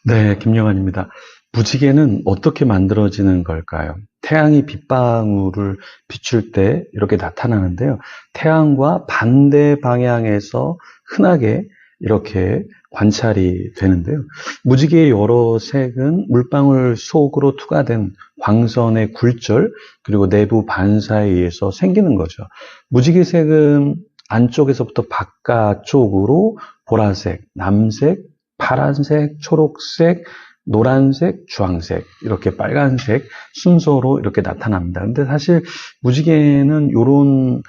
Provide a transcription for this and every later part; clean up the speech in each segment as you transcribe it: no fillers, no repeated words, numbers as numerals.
네, 김영환입니다. 무지개는 어떻게 만들어지는 걸까요? 태양이 빗방울을 비출 때 이렇게 나타나는데요. 태양과 반대 방향에서 흔하게 이렇게 관찰이 되는데요. 무지개의 여러 색은 물방울 속으로 투과된 광선의 굴절, 그리고 내부 반사에 의해서 생기는 거죠. 무지개색은 안쪽에서부터 바깥쪽으로 보라색, 남색, 파란색, 초록색, 노란색, 주황색, 이렇게 빨간색 순서로 이렇게 나타납니다. 근데 사실 무지개는 이런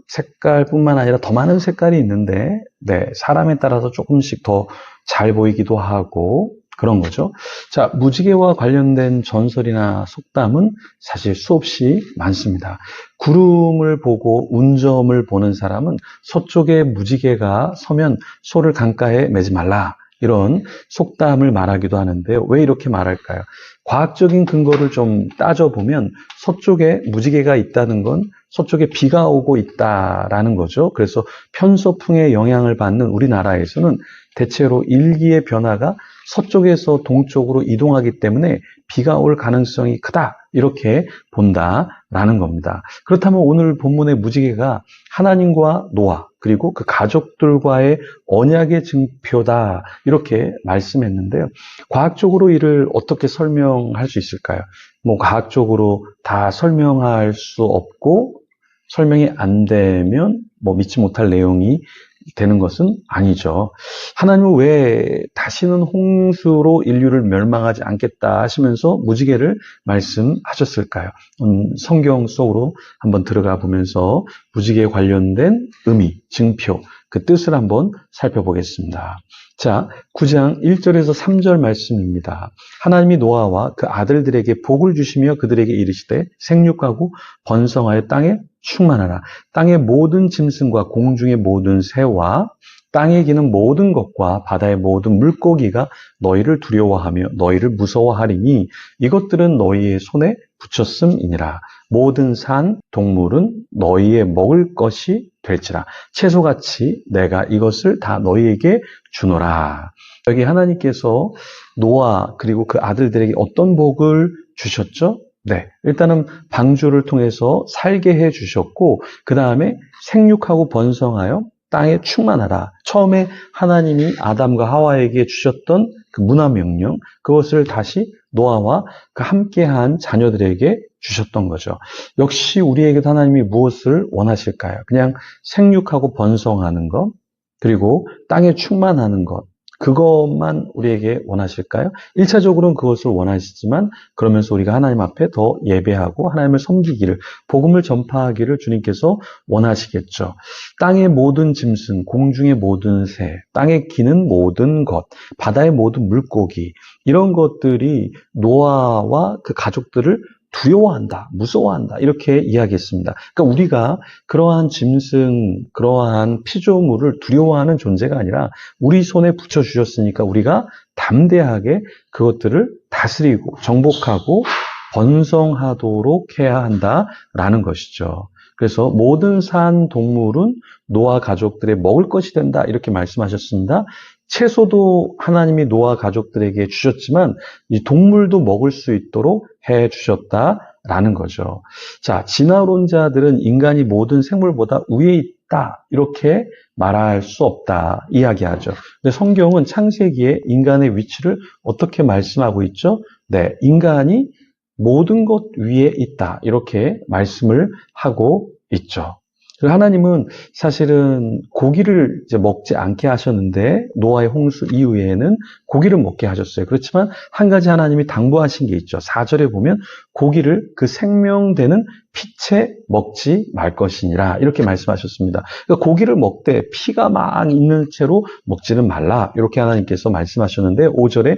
색깔뿐만 아니라 더 많은 색깔이 있는데, 네, 사람에 따라서 조금씩 더 잘 보이기도 하고, 그런 거죠. 자, 무지개와 관련된 전설이나 속담은 사실 수없이 많습니다. 구름을 보고 운점을 보는 사람은 서쪽에 무지개가 서면 소를 강가에 매지 말라. 이런 속담을 말하기도 하는데요. 왜 이렇게 말할까요? 과학적인 근거를 좀 따져보면 서쪽에 무지개가 있다는 건 서쪽에 비가 오고 있다라는 거죠. 그래서 편서풍의 영향을 받는 우리나라에서는 대체로 일기의 변화가 서쪽에서 동쪽으로 이동하기 때문에 비가 올 가능성이 크다. 이렇게 본다라는 겁니다. 그렇다면 오늘 본문의 무지개가 하나님과 노아 그리고 그 가족들과의 언약의 증표다. 이렇게 말씀했는데요. 과학적으로 이를 어떻게 설명할 수 있을까요? 과학적으로 다 설명할 수 없고 설명이 안 되면 믿지 못할 내용이 되는 것은 아니죠. 하나님은 왜 다시는 홍수로 인류를 멸망하지 않겠다 하시면서 무지개를 말씀하셨을까요? 성경 속으로 한번 들어가 보면서 무지개에 관련된 의미, 증표, 그 뜻을 한번 살펴보겠습니다. 자, 9장 1절에서 3절 말씀입니다. 하나님이 노아와 그 아들들에게 복을 주시며 그들에게 이르시되 생육하고 번성하여 땅에 충만하라. 땅의 모든 짐승과 공중의 모든 새와 땅에 기는 모든 것과 바다의 모든 물고기가 너희를 두려워하며 너희를 무서워하리니 이것들은 너희의 손에 붙였음이니라. 모든 산 동물은 너희의 먹을 것이 될지라. 채소같이 내가 이것을 다 너희에게 주노라. 여기 하나님께서 노아 그리고 그 아들들에게 어떤 복을 주셨죠? 네, 일단은 방주를 통해서 살게 해 주셨고 그 다음에 생육하고 번성하여 땅에 충만하라. 처음에 하나님이 아담과 하와에게 주셨던 그 문화 명령, 그것을 다시 노아와 그 함께한 자녀들에게 주셨던 거죠. 역시 우리에게도 하나님이 무엇을 원하실까요? 그냥 생육하고 번성하는 것, 그리고 땅에 충만하는 것, 그것만 우리에게 원하실까요? 1차적으로는 그것을 원하시지만 그러면서 우리가 하나님 앞에 더 예배하고 하나님을 섬기기를, 복음을 전파하기를 주님께서 원하시겠죠. 땅의 모든 짐승, 공중의 모든 새, 땅에 기는 모든 것, 바다의 모든 물고기, 이런 것들이 노아와 그 가족들을 두려워한다, 무서워한다, 이렇게 이야기했습니다. 그러니까 우리가 그러한 짐승, 그러한 피조물을 두려워하는 존재가 아니라 우리 손에 붙여주셨으니까 우리가 담대하게 그것들을 다스리고 정복하고 번성하도록 해야 한다라는 것이죠. 그래서 모든 산 동물은 노아 가족들의 먹을 것이 된다, 이렇게 말씀하셨습니다. 채소도 하나님이 노아 가족들에게 주셨지만 이 동물도 먹을 수 있도록 해 주셨다라는 거죠. 자, 진화론자들은 인간이 모든 생물보다 위에 있다, 이렇게 말할 수 없다 이야기하죠. 근데 성경은 창세기에 인간의 위치를 어떻게 말씀하고 있죠? 네, 인간이 모든 것 위에 있다, 이렇게 말씀을 하고 있죠. 그리고 하나님은 사실은 고기를 이제 먹지 않게 하셨는데 노아의 홍수 이후에는 고기를 먹게 하셨어요. 그렇지만 한 가지 하나님이 당부하신 게 있죠. 4절에 보면 고기를 그 생명되는 피채 먹지 말 것이니라, 이렇게 말씀하셨습니다. 그러니까 고기를 먹되 피가 막 있는 채로 먹지는 말라, 이렇게 하나님께서 말씀하셨는데 5절에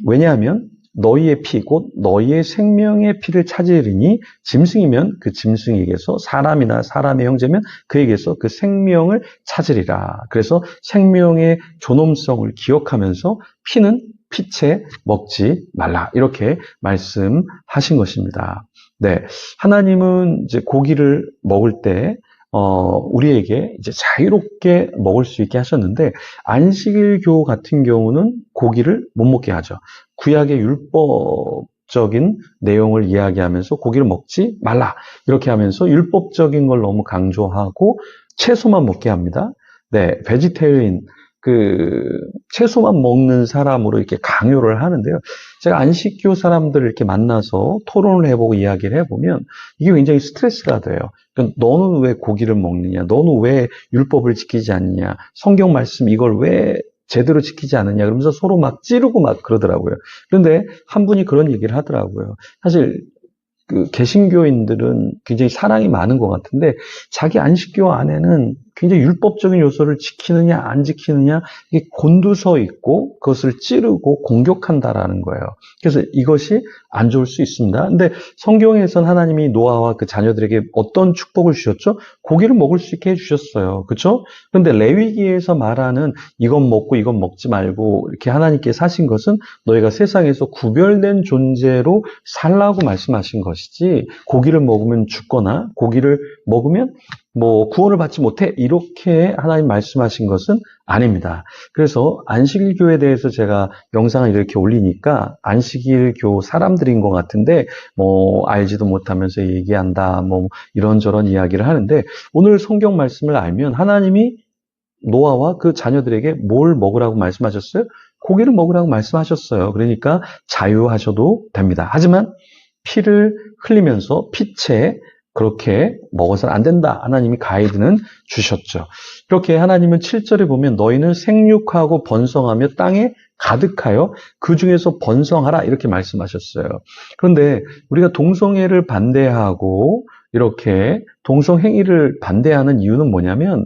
왜냐하면 너희의 피, 곧 너희의 생명의 피를 찾으리니 짐승이면 그 짐승에게서, 사람이나 사람의 형제면 그에게서 그 생명을 찾으리라. 그래서 생명의 존엄성을 기억하면서 피는 피채 먹지 말라, 이렇게 말씀하신 것입니다. 네, 하나님은 이제 고기를 먹을 때 우리에게 이제 자유롭게 먹을 수 있게 하셨는데, 안식일교 같은 경우는 고기를 못 먹게 하죠. 구약의 율법적인 내용을 이야기하면서 고기를 먹지 말라, 이렇게 하면서 율법적인 걸 너무 강조하고 채소만 먹게 합니다. 네, 베지테리인, 채소만 먹는 사람으로 이렇게 강요를 하는데요. 제가 안식교 사람들을 이렇게 만나서 토론을 해보고 이야기를 해보면 이게 굉장히 스트레스가 돼요. 그러니까 너는 왜 고기를 먹느냐? 너는 왜 율법을 지키지 않느냐? 성경 말씀 이걸 왜 제대로 지키지 않느냐? 그러면서 서로 막 찌르고 막 그러더라고요. 그런데 한 분이 그런 얘기를 하더라고요. 사실 개신교인들은 굉장히 사랑이 많은 것 같은데 자기 안식교 안에는 굉장히 율법적인 요소를 지키느냐 안 지키느냐 이게 곤두서 있고 그것을 찌르고 공격한다라는 거예요. 그래서 이것이 안 좋을 수 있습니다. 근데 성경에선 하나님이 노아와 그 자녀들에게 어떤 축복을 주셨죠? 고기를 먹을 수 있게 해주셨어요. 그렇죠? 그런데 레위기에서 말하는 이건 먹고 이건 먹지 말고 이렇게 하나님께서 하신 것은 너희가 세상에서 구별된 존재로 살라고 말씀하신 것이지, 고기를 먹으면 죽거나 고기를 먹으면 구원을 받지 못해, 이렇게 하나님 말씀하신 것은 아닙니다. 그래서 안식일교에 대해서 제가 영상을 이렇게 올리니까 안식일교 사람들인 것 같은데 알지도 못하면서 얘기한다, 이런저런 이야기를 하는데, 오늘 성경 말씀을 알면 하나님이 노아와 그 자녀들에게 뭘 먹으라고 말씀하셨어요? 고기를 먹으라고 말씀하셨어요. 그러니까 자유하셔도 됩니다. 하지만 피를 흘리면서 피채 그렇게 먹어서는 안 된다, 하나님이 가이드는 주셨죠. 이렇게 하나님은 7절에 보면 너희는 생육하고 번성하며 땅에 가득하여 그 중에서 번성하라, 이렇게 말씀하셨어요. 그런데 우리가 동성애를 반대하고 이렇게 동성행위를 반대하는 이유는 뭐냐면,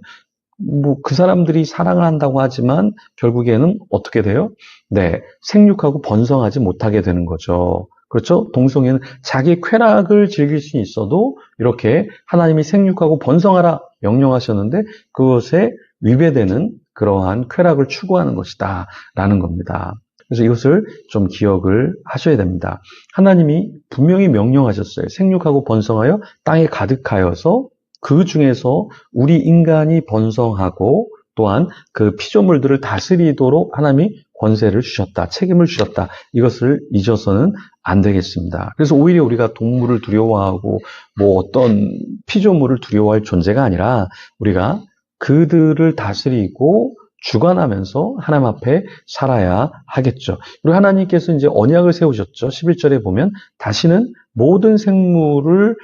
그 사람들이 사랑을 한다고 하지만 결국에는 어떻게 돼요? 네, 생육하고 번성하지 못하게 되는 거죠. 그렇죠? 동성애는 자기 쾌락을 즐길 수 있어도 이렇게 하나님이 생육하고 번성하라 명령하셨는데 그것에 위배되는 그러한 쾌락을 추구하는 것이다 라는 겁니다. 그래서 이것을 좀 기억을 하셔야 됩니다. 하나님이 분명히 명령하셨어요. 생육하고 번성하여 땅에 가득하여서 그 중에서 우리 인간이 번성하고 또한 그 피조물들을 다스리도록 하나님이 권세를 주셨다, 책임을 주셨다. 이것을 잊어서는 안 되겠습니다. 그래서 오히려 우리가 동물을 두려워하고 어떤 피조물을 두려워할 존재가 아니라 우리가 그들을 다스리고 주관하면서 하나님 앞에 살아야 하겠죠. 그리고 하나님께서 이제 언약을 세우셨죠. 11절에 보면 다시는 모든 생물을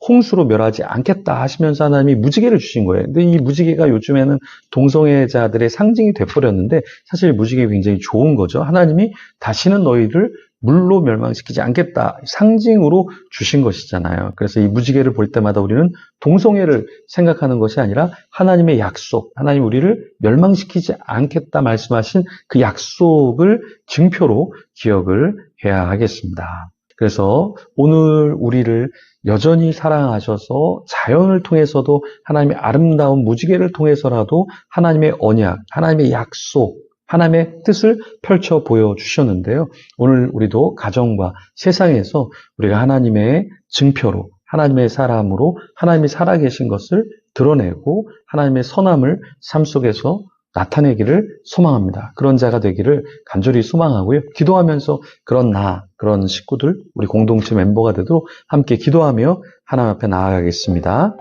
홍수로 멸하지 않겠다 하시면서 하나님이 무지개를 주신 거예요. 근데 이 무지개가 요즘에는 동성애자들의 상징이 돼버렸는데 사실 무지개가 굉장히 좋은 거죠. 하나님이 다시는 너희를 물로 멸망시키지 않겠다 상징으로 주신 것이잖아요. 그래서 이 무지개를 볼 때마다 우리는 동성애를 생각하는 것이 아니라 하나님의 약속, 하나님 우리를 멸망시키지 않겠다 말씀하신 그 약속을 증표로 기억을 해야 하겠습니다. 그래서 오늘 우리를 여전히 사랑하셔서 자연을 통해서도 하나님의 아름다운 무지개를 통해서라도 하나님의 언약, 하나님의 약속, 하나님의 뜻을 펼쳐 보여주셨는데요. 오늘 우리도 가정과 세상에서 우리가 하나님의 증표로, 하나님의 사람으로 하나님이 살아계신 것을 드러내고 하나님의 선함을 삶 속에서 나타내기를 소망합니다. 그런 자가 되기를 간절히 소망하고요. 기도하면서 그런 식구들, 우리 공동체 멤버가 되도록 함께 기도하며 하나님 앞에 나아가겠습니다.